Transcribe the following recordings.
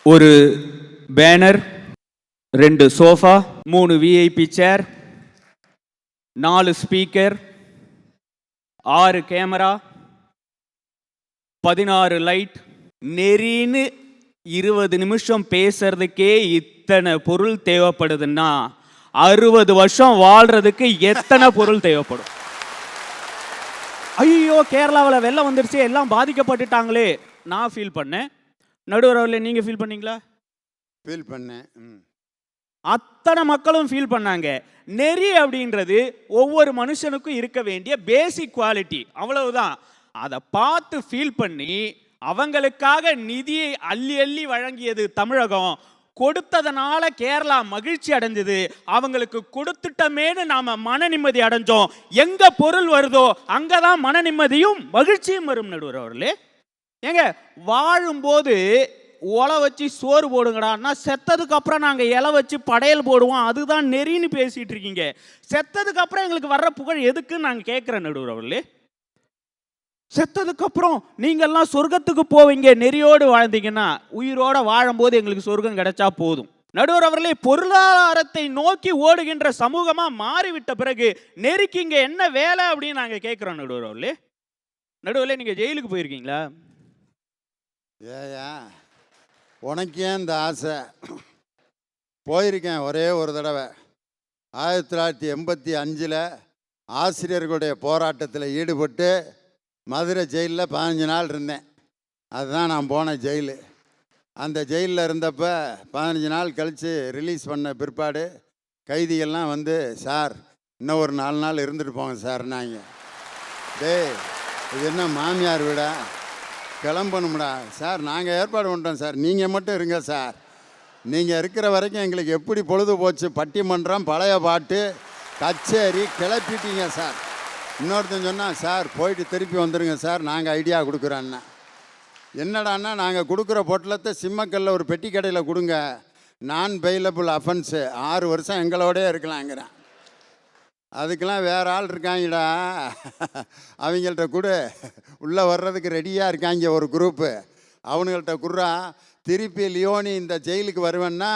ஒரு banner, 2 sofa, 3 VIP சேர், 4 speaker, 6 camera, 16 light, நெறின்னு 20 நிமிஷம் பேசுறதுக்கே இத்தனை பொருள் தேவைப்படுதுன்னா 60 வருஷம் வாழ்றதுக்கு எத்தனை பொருள் தேவைப்படும்? ஐயோ, கேரளாவில் வெள்ளம் வந்துருச்சு, எல்லாம் பாதிக்கப்பட்டுட்டாங்களே நான் ஃபீல் பண்ணேன். நடுவர் அவர்களே, நீங்க ஃபீல் பண்ணீங்களா? ஃபீல் பண்ணேன். அத்தனை மக்களும் ஃபீல் பண்ணாங்க. நெறி அப்படின்றது ஒவ்வொரு மனுஷனுக்கும் இருக்க வேண்டிய பேசிக் குவாலிட்டி, அவ்வளவுதான். அதை பார்த்து ஃபீல் பண்ணி அவங்களுக்காக நிதியை அள்ளி அள்ளி வழங்கியது தமிழகம். கொடுத்ததனால கேரளா மகிழ்ச்சி அடைஞ்சது. அவங்களுக்கு கொடுத்துட்டமேனு நாம மன நிம்மதி அடைஞ்சோம். எங்க பொருள் வருதோ அங்கதான் மன நிம்மதியும் மகிழ்ச்சியும் வரும். நடுவர் அவர்களே, ஏங்க வாழும்போது ஒலை வச்சு சோறு போடுங்கடான்னா செத்ததுக்கு அப்புறம் நாங்கள் இலை வச்சு படையல் போடுவோம், அதுதான் நெறின்னு பேசிட்டு இருக்கீங்க. செத்ததுக்கு அப்புறம் எங்களுக்கு வர்ற புகழ் எதுக்குன்னு நாங்கள் கேட்குறேன் நடுவர் அவர்களே. செத்ததுக்கு அப்புறம் நீங்கள்லாம் சொர்க்கத்துக்கு போவீங்க நெறியோடு வாழ்ந்தீங்கன்னா, உயிரோடு வாழும்போது எங்களுக்கு சொர்க்கம் கிடைச்சா போதும். நடுவர் அவர்களே, பொருளாதாரத்தை நோக்கி ஓடுகின்ற சமூகமா மாறிவிட்ட பிறகு நெறிக்கு இங்க என்ன வேலை அப்படின்னு நாங்க கேட்கிறோம். நடுவர் அவர்களே, நடுவர்களே, நீங்க ஜெயிலுக்கு போயிருக்கீங்களா? ஏயா உனக்கு ஏன் இந்த ஆசை? போயிருக்கேன் ஒரே ஒரு தடவை. 1985 ஆசிரியர்களுடைய போராட்டத்தில் ஈடுபட்டு மதுரை ஜெயிலில் 15 நாள் இருந்தேன். அதுதான் நான் போன ஜெயிலு. அந்த ஜெயிலில் இருந்தப்போ 15 நாள் கழித்து ரிலீஸ் பண்ண பிற்பாடு கைதிகள்லாம் வந்து, சார் இன்னும் ஒரு 4 நாள் இருந்துட்டு போங்க சார்னாங்க. டேய், இது என்ன மாமியார் வீடா? கிளம்பணும்டா. சார் நாங்கள் ஏற்பாடு பண்ணுறோம் சார், நீங்கள் மட்டும் இருங்க சார். நீங்கள் இருக்கிற வரைக்கும் எங்களுக்கு எப்படி பொழுது போச்சு, பட்டிமன்றம், பழைய பாட்டு, கச்சேரி கிளப்பிட்டீங்க சார். இன்னொருத்தன் சொன்னால், சார் போயிட்டு திருப்பி வந்துடுங்க சார், நாங்கள் ஐடியா கொடுக்குறோன்னா. என்னடான்னா, நாங்கள் கொடுக்குற பொட்டலத்தை சிம்மக்கல்ல ஒரு பெட்டி கடையில் கொடுங்க, நான் பெயிலபிள் அஃபென்ஸு, 6 வருஷம் எங்களோடய இருக்கலாங்கிறேன். அதுக்கெல்லாம் வேறு ஆள் இருக்காங்கடா, அவங்கள்ட்ட கூட உள்ளே வர்றதுக்கு ரெடியாக இருக்காங்க ஒரு குரூப்பு. அவனுங்கள்ட்ட குர்ரா, திருப்பி லியோனி இந்த ஜெயிலுக்கு வருவேன்னா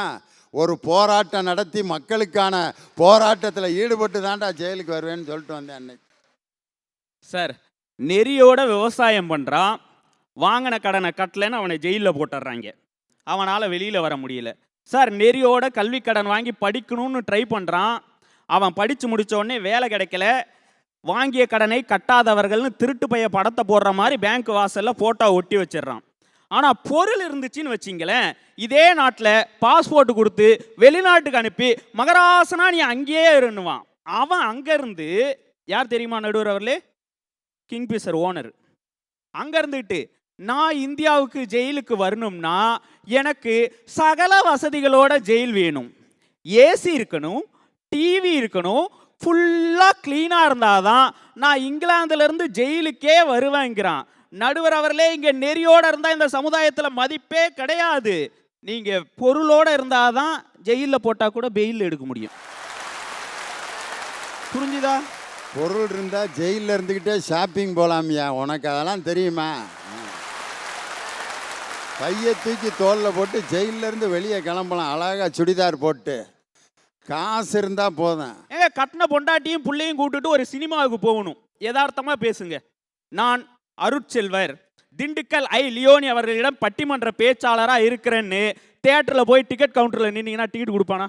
ஒரு போராட்டம் நடத்தி மக்களுக்கான போராட்டத்தில் ஈடுபட்டு தான்டா ஜெயிலுக்கு வருவேன்னு சொல்லிட்டு வந்தேன் அன்னைக்கு. சார், நெறியோட விவசாயம் பண்ணுறான், வாங்கின கடனை கட்டலைன்னு அவனை ஜெயிலில் போட்டுடுறாங்க, அவனால் வெளியில் வர முடியல. சார், நெறியோட கல்வி கடன் வாங்கி படிக்கணும்னு ட்ரை பண்ணுறான், அவன் படித்து முடித்த உடனே வேலை கிடைக்கல, வாங்கிய கடனை கட்டாதவர்கள்னு திருட்டு பைய படத்தை போடுற மாதிரி பேங்க் வாசலில் ஃபோட்டோ ஒட்டி வச்சிடறான். ஆனால் பொருள் இருந்துச்சுன்னு வச்சிங்களேன், இதே நாட்டில் பாஸ்போர்ட் கொடுத்து வெளிநாட்டுக்கு அனுப்பி மகராசனா நீ அங்கேயே இருன்னுவான். அவன் அங்கேருந்து, யார் தெரியுமா நடுவர் அவர்களே? Kingfisher owner. அங்கே இருந்துட்டு, நான் இந்தியாவுக்கு ஜெயிலுக்கு வரணும்னா எனக்கு சகல வசதிகளோட ஜெயில் வேணும், ஏசி இருக்கணும், டிவி இருக்கணும், ஃபுல்லாக க்ளீனாக இருந்தால் தான் நான் இங்கிலாந்துலேருந்து ஜெயிலுக்கே வருவேங்கிறான். நடுவர் அவர்களே, இங்கே நெறியோடு இருந்தால் இந்த சமுதாயத்தில் மதிப்பே கிடையாது. நீங்கள் பொருளோடு இருந்தால் தான் ஜெயிலில் போட்டால் கூட பெயில் எடுக்க முடியும். புரிஞ்சுதா? பொருள் இருந்தால் ஜெயிலில் இருந்துக்கிட்டே ஷாப்பிங் போகலாமியா, உனக்கு அதெல்லாம் தெரியுமா? கையை தூக்கி தோளில் போட்டு ஜெயிலிருந்து வெளியே கிளம்பலாம், அழகாக சுடிதார் போட்டு. காசு இருந்தால் போதும். ஏங்க, கட்டின பொண்டாட்டியும் பிள்ளையும் கூப்பிட்டுட்டு ஒரு சினிமாவுக்கு போகணும், யதார்த்தமாக பேசுங்க. நான் அருட்செல்வர் திண்டுக்கல் லியோனி அவர்களிடம் பட்டிமன்ற பேச்சாளராக இருக்கிறேன்னு தியேட்டரில் போய் டிக்கெட் கவுண்டரில் நின்னீங்கன்னா டிக்கெட் கொடுப்பானா?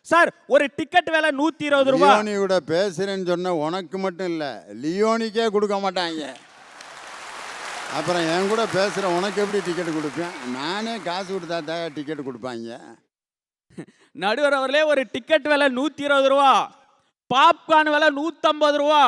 சார், ஒரு டிக்கெட் விலை 120 ரூபா. லியோனியோட பேசுகிறேன்னு சொன்ன உனக்கு மட்டும் இல்லை, லியோனிக்கே கொடுக்க மாட்டாங்க. அப்புறம் என் கூட பேசுகிற உனக்கு எப்படி டிக்கெட் கொடுப்பேன்? நானே காசு கொடுத்தா தான் டிக்கெட் கொடுப்பாங்க. நடுவர் அவர்களே, ஒரு டிக்கெட் விலை 120 ரூபா, பாப்கார்ன் விலை 150 ரூபா,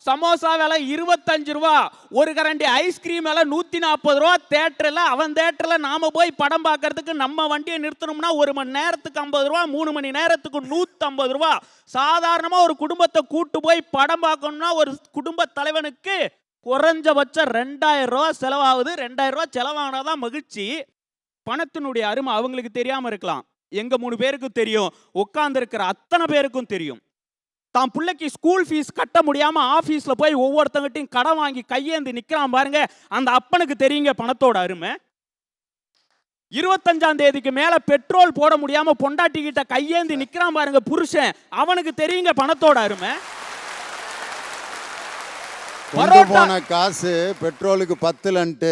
சமோசா விலை 25 ரூபா, ஒரு கரண்டி ஐஸ்கிரீம் விலை 140 ரூபா. தேட்டரில், அவன் தேட்டரில் நாம் போய் படம் பார்க்கறதுக்கு நம்ம வண்டியை நிறுத்தணும்னா 1 மணி நேரத்துக்கு 50 ரூபா, 3 மணி நேரத்துக்கு 150 ரூபா. சாதாரணமாக ஒரு குடும்பத்தை கூட்டு போய் படம் பார்க்கணும்னா ஒரு குடும்ப தலைவனுக்கு குறைஞ்சபட்சம் 2000 ரூபா செலவாகுது. 2000 ரூபா செலவானாதான் மகிழ்ச்சி. பணத்தினுடைய அருமை அவங்களுக்கு தெரியாமல் இருக்கலாம், எங்க 3 பேருக்கும் தெரியும், உட்கார்ந்து இருக்கிற அத்தனை பேருக்கும் தெரியும். தான் பிள்ளைக்கு ஸ்கூல் ஃபீஸ் கட்ட முடியாம ஆபீஸ்ல போய் ஒவ்வொருத்தங்கிட்டையும் கடன் வாங்கி கையேந்தி நிக்கிறான் பாருங்க, அந்த அப்பனுக்கு தெரியுங்க பணத்தோட அருமை. 25ஆம் தேதிக்கு மேல பெட்ரோல் போட முடியாம பொண்டாட்டி கிட்ட கையேந்தி நிக்கிறான் பாருங்க புருஷன், அவனுக்கு தெரியுங்க பணத்தோட அருமை. கொண்டு போன காசு பெட்ரோலுக்கு பத்துலன்ட்டு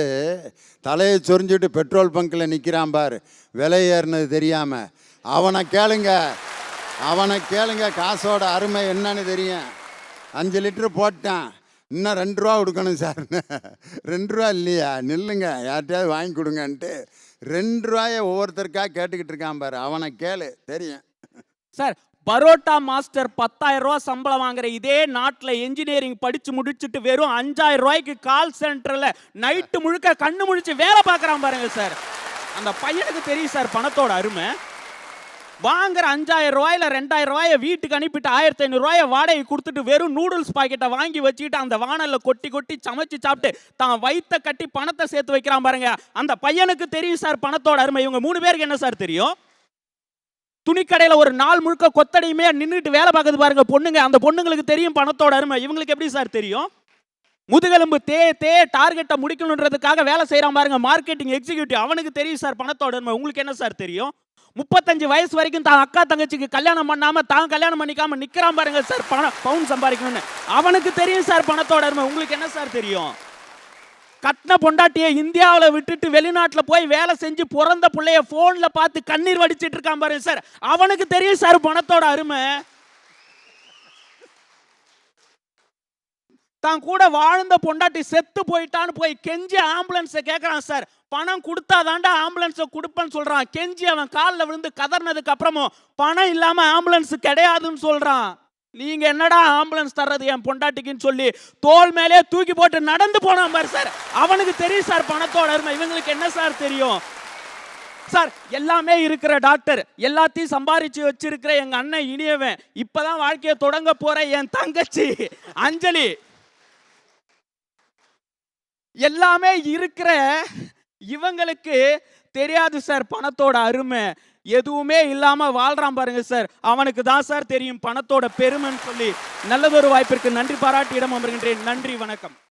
தலையை சொரிஞ்சுட்டு பெட்ரோல் பங்கில் நிற்கிறான் பாரு, விலை ஏறினது தெரியாம. அவனை கேளுங்க காசோட அருமை என்னன்னு தெரியும். 5 லிட்டரு போட்டான், இன்னும் 2 ரூபா கொடுக்கணும் சார். 2 ரூபா இல்லையா, நில்லுங்க யார்கிட்டயாவது வாங்கி கொடுங்கன்ட்டு 2 ரூபாயை ஒவ்வொருத்தருக்காக கேட்டுக்கிட்டு இருக்கான் பாரு, அவனை கேளு தெரியும். சார் பரோட்டா மாஸ்டர் 10,000 ரூபாய் சம்பளம் வாங்குற இதே நாட்டில் என்ஜினியரிங் படிச்சு முடிச்சுட்டு வெறும் 5,000 ரூபாய்க்கு கால் சென்டர்ல நைட்டு முழுக்க கண்ணு முழிச்சு வேலை பார்க்குறான் பாருங்க சார். அந்த பையனுக்கு தெரியும் சார் பணத்தோட அருமை. வாங்குற 5,000 ரூபாயில 2,000 ரூபாயை வீட்டுக்கு அனுப்பிட்டு 1,500 ரூபாயை வாடகை கொடுத்துட்டு வெறும் நூடுல்ஸ் பாக்கெட்டை வாங்கி வச்சுக்கிட்டு அந்த வானல்ல கொட்டி கொட்டி சமைச்சு சாப்பிட்டு தான் வயிற்ற கட்டி பணத்தை சேர்த்து வைக்கிறான் பாருங்க. அந்த பையனுக்கு தெரியும் சார் பணத்தோட அருமை. இவங்க 3 பேருக்கு என்ன சார் தெரியும்? துணிக்கடையில ஒரு நாள் முழுக்க கொத்தடியுமே நின்றுட்டு வேலை பார்க்குது பாருங்க பொண்ணுங்க, அந்த பொண்ணுங்களுக்கு தெரியும் பணத்தோட அருமை. இவங்களுக்கு எப்படி சார் தெரியும்? முதுகெலும்பு டார்கெட்டை முடிக்கணுன்றதுக்காக வேலை செய்யறான் பாருங்க மார்க்கெட்டிங் எக்ஸிக்யூட்டிவ், அவனுக்கு தெரியும் சார் பணத்தோட அருமை. உங்களுக்கு என்ன சார் தெரியும்? 35 வயசு வரைக்கும் தான் அக்கா தங்கச்சிக்கு கல்யாணம் பண்ணாம தான் கல்யாணம் பண்ணிக்காம நிக்கிறான் பாருங்க சார் பவுன் சம்பாதிக்கணும்னு, அவனுக்கு தெரியும் சார் பணத்தோட அருமை. உங்களுக்கு என்ன சார் தெரியும்? கட்டின பொண்டாட்டியை இந்தியாவில் விட்டுட்டு வெளிநாட்டில் போய் வேலை செஞ்சு பிறந்த பிள்ளைய போன்ல பார்த்து கண்ணீர் வடிச்சிட்டு இருக்கான் பாருங்க சார், அவனுக்கு தெரியும் சார் பணத்தோட அருமை. தான் கூட வாழ்ந்த பொண்டாட்டி செத்து போயிட்டான்னு போய் கெஞ்சி ஆம்புலன்ஸை கேட்கறான் சார். பணம் கொடுத்தாதாண்டா ஆம்புலன்ஸை கொடுப்பேன்னு சொல்றான். கெஞ்சி அவன் காலில் விழுந்து கதறினதுக்கு அப்புறமும் பணம் இல்லாம ஆம்புலன்ஸ் கிடையாதுன்னு சொல்றான். நீங்க என்னடா ஆம்புலன்ஸ் தர்றது என் பொண்டாட்டிக்குன்னு சொல்லி தோல் மேலே தூக்கி போட்டு நடந்து போனான் பாரு சார், அவனுக்கு தெரியும் சார் பணத்தோட அருமை. இவங்களுக்கு என்ன சார் தெரியும்? சார் எல்லாமே இருக்கிற டாக்டர், எல்லாத்தையும் சம்பாரிச்சு வச்சிருக்கிற எங்க அண்ணன் இனியவன், இப்பதான் வாழ்க்கையை தொடங்க போற என் தங்கச்சி அஞ்சலி, எல்லாமே இருக்கிற இவங்களுக்கு தெரியாது சார் பணத்தோட அருமை. எதுவுமே இல்லாம வாழ்றான் பாருங்க சார், அவனுக்கு தான் சார் தெரியும் பணத்தோட பெருமைன்னு சொல்லி நல்லதொரு வாய்ப்பிற்கு நன்றி பாராட்டி இடம் அமர்கின்றேன். நன்றி, வணக்கம்.